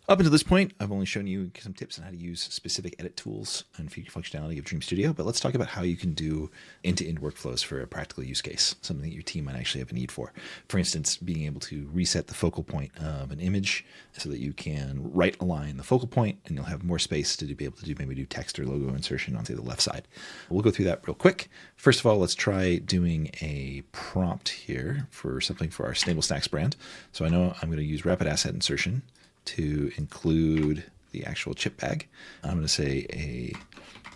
Up until this point, I've only shown you some tips on how to use specific edit tools and feature functionality of Dream Studio, but let's talk about how you can do end-to-end workflows for a practical use case, something that your team might actually have a need for. For instance, being able to reset the focal point of an image so that you can right align the focal point and you'll have more space to be able to maybe do text or logo insertion on, say, the left side. We'll go through that real quick. First of all, let's try doing a prompt here for something for our Stable Snacks brand. So I know I'm going to use rapid asset insertion to include the actual chip bag. I'm going to say a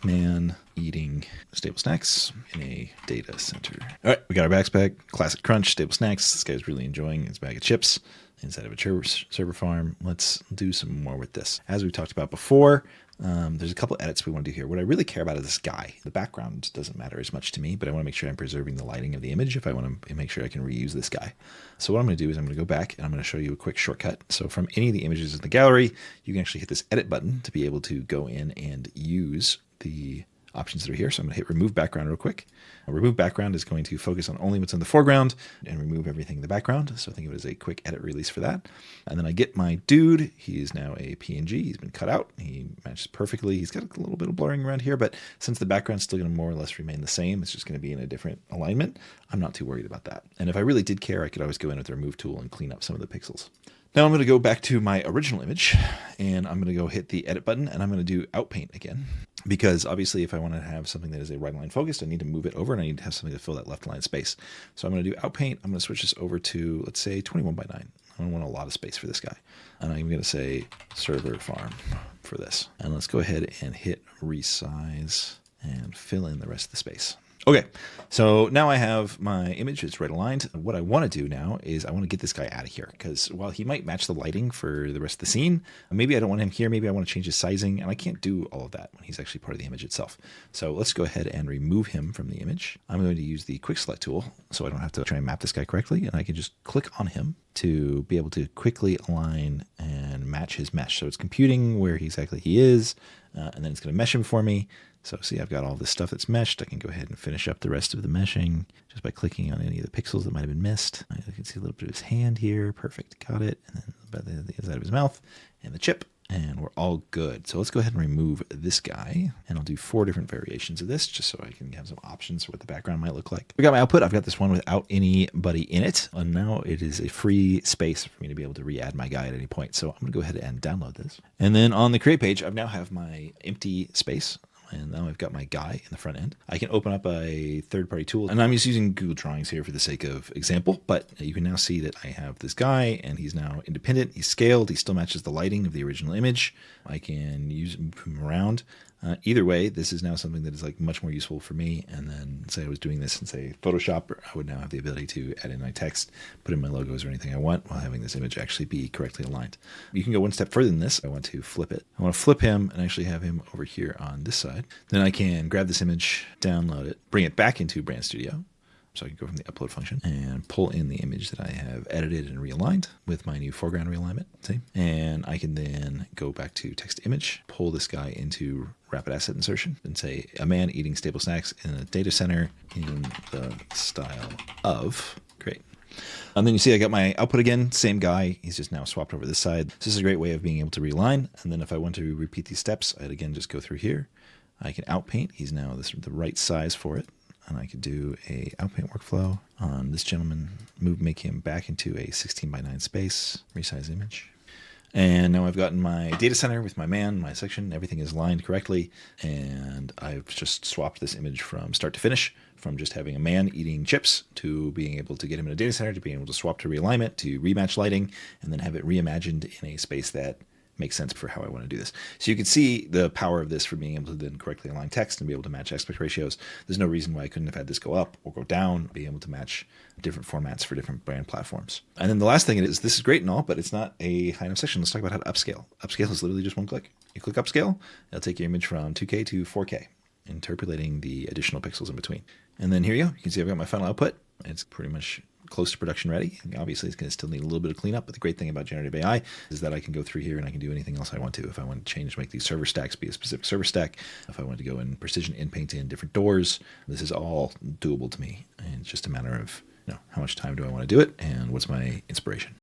man eating stable snacks in a data center. All right, we got our backpack, classic crunch, stable snacks. This guy's really enjoying his bag of chips inside of a server farm. Let's do some more with this. As we talked about before, there's a couple edits we want to do here. What I really care about is this guy. The background doesn't matter as much to me, but I want to make sure I'm preserving the lighting of the image if I want to make sure I can reuse this guy. So what I'm going to do is I'm going to go back and I'm going to show you a quick shortcut. So from any of the images in the gallery, you can actually hit this edit button to be able to go in and use the options that are here. So I'm going to hit remove background real quick. Remove background is going to focus on only what's in the foreground and remove everything in the background. So think of it as a quick edit release for that. And then I get my dude. He is now a PNG. He's been cut out. He matches perfectly. He's got a little bit of blurring around here, but since the background's still going to more or less remain the same, it's just going to be in a different alignment. I'm not too worried about that. And if I really did care, I could always go in with the remove tool and clean up some of the pixels. Now I'm going to go back to my original image and I'm going to go hit the edit button and I'm going to do Outpaint again. Because obviously if I want to have something that is a right line focused, I need to move it over and I need to have something to fill that left line space. So I'm going to do Outpaint. I'm going to switch this over to, let's say 21 by 9. I don't want a lot of space for this guy. And I'm going to say server farm for this. And let's go ahead and hit resize and fill in the rest of the space. Okay, so now I have my image, it's right aligned. What I want to do now is I want to get this guy out of here because while he might match the lighting for the rest of the scene, maybe I don't want him here, maybe I want to change his sizing, and I can't do all of that when he's actually part of the image itself. So let's go ahead and remove him from the image. I'm going to use the quick select tool so I don't have to try and map this guy correctly, and I can just click on him to be able to quickly align and match his mesh. So it's computing where exactly he is, and then it's going to mesh him for me. So see, I've got all this stuff that's meshed. I can go ahead and finish up the rest of the meshing just by clicking on any of the pixels that might have been missed. I can see a little bit of his hand here. Perfect, got it. And then about the inside of his mouth and the chip. And we're all good. So let's go ahead and remove this guy. And I'll do 4 different variations of this just so I can have some options for what the background might look like. We got my output. I've got this one without anybody in it. And now it is a free space for me to be able to re-add my guy at any point. So I'm going to go ahead and download this. And then on the create page, I now have my empty space. And now I've got my guy in the front end. I can open up a third-party tool, and I'm just using Google Drawings here for the sake of example, but you can now see that I have this guy, and he's now independent. He's scaled. He still matches the lighting of the original image. I can move him around. Either way, this is now something that is like much more useful for me. And then say I was doing this in say Photoshop, I would now have the ability to add in my text, put in my logos or anything I want while having this image actually be correctly aligned. You can go one step further than this. I want to flip it. I want to flip him and actually have him over here on this side. Then I can grab this image, download it, bring it back into Brand Studio. So I can go from the upload function and pull in the image that I have edited and realigned with my new foreground realignment. See? And I can then go back to text to image, pull this guy into rapid asset insertion and say a man eating stable snacks in a data center in the style of. Great. And then you see I got my output again, same guy. He's just now swapped over this side. So this is a great way of being able to realign. And then if I want to repeat these steps, I'd again just go through here. I can outpaint. He's now the right size for it. And I could do a outpaint workflow on this gentleman, make him back into a 16 by 9 space, resize image. And now I've gotten my data center with my man, my section, everything is aligned correctly. And I've just swapped this image from start to finish, from just having a man eating chips to being able to get him in a data center, to being able to swap to realignment, to rematch lighting, and then have it reimagined in a space that makes sense for how I want to do this. So you can see the power of this for being able to then correctly align text and be able to match aspect ratios. There's no reason why I couldn't have had this go up or go down, being able to match different formats for different brand platforms. And then the last thing is, this is great and all, but it's not a high enough section. Let's talk about how to upscale. Upscale is literally just one click. You click upscale, it'll take your image from 2K to 4K, interpolating the additional pixels in between. And then here you go. You can see I've got my final output. It's pretty much close to production ready. Obviously, it's going to still need a little bit of cleanup, but the great thing about generative AI is that I can go through here and I can do anything else I want to. If I want to change, make these server stacks be a specific server stack, if I want to go in precision in paint in different doors, this is all doable to me. And it's just a matter of, how much time do I want to do it and what's my inspiration.